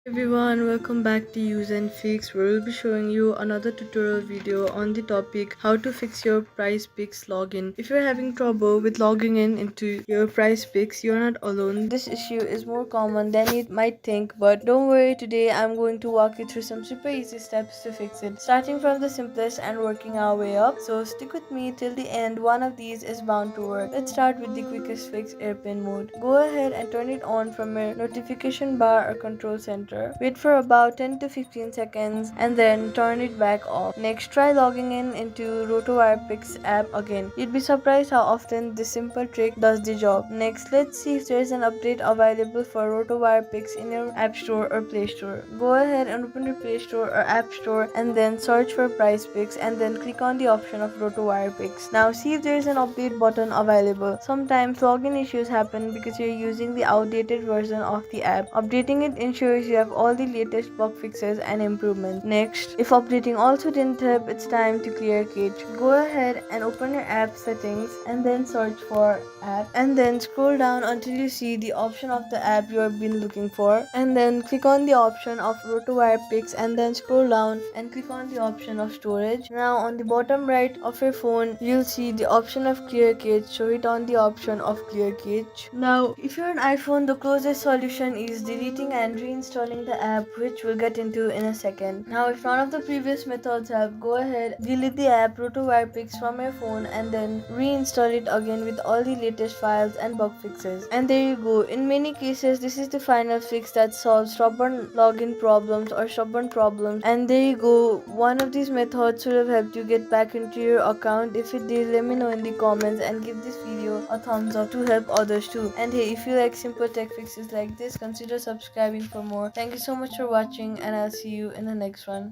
Everyone, welcome back to Use and Fix, where we'll be showing you another tutorial video on the topic how to fix your PrizePicks login. If you're having trouble with logging in into your PrizePicks, you're not alone. This issue is more common than you might think, but don't worry, today I'm going to walk you through some super easy steps to fix it, starting from the simplest and working our way up. So stick with me till the end, one of these is bound to work. Let's start with the quickest fix, airplane mode. Go ahead and turn it on from your notification bar or control center. Wait for about 10 to 15 seconds and then turn it back off. Next, try logging in into PrizePicks app again. You'd be surprised how often this simple trick does the job. Next, let's see if there's an update available for PrizePicks in your App Store or Play Store. Go ahead and open your Play Store or App Store and then search for PrizePicks and then click on the option of PrizePicks. Now see if there is an update button available. Sometimes login issues happen because you're using the outdated version of the app. Updating it ensures you have all the latest bug fixes and improvements. Next, if updating also didn't help, it's time to clear cache. Go ahead and open your app settings and then search for app and then scroll down until you see the option of the app you have been looking for, and then click on the option of PrizePicks and then scroll down and click on the option of storage. Now on the bottom right of your phone you'll see the option of clear cache, so hit on the option of clear cache. Now if you're an iPhone, the closest solution is deleting and reinstalling the app, which we'll get into in a second. Now if none of the previous methods help, go ahead, delete the app PrizePicks from your phone and then reinstall it again with all the latest files and bug fixes. And there you go. In many cases, this is the final fix that solves stubborn login problems or stubborn problems. And there you go. One of these methods should have helped you get back into your account. If it did, let me know in the comments and give this video a thumbs up to help others too. And hey, if you like simple tech fixes like this, consider subscribing for more. Thank you so much for watching and I'll see you in the next one.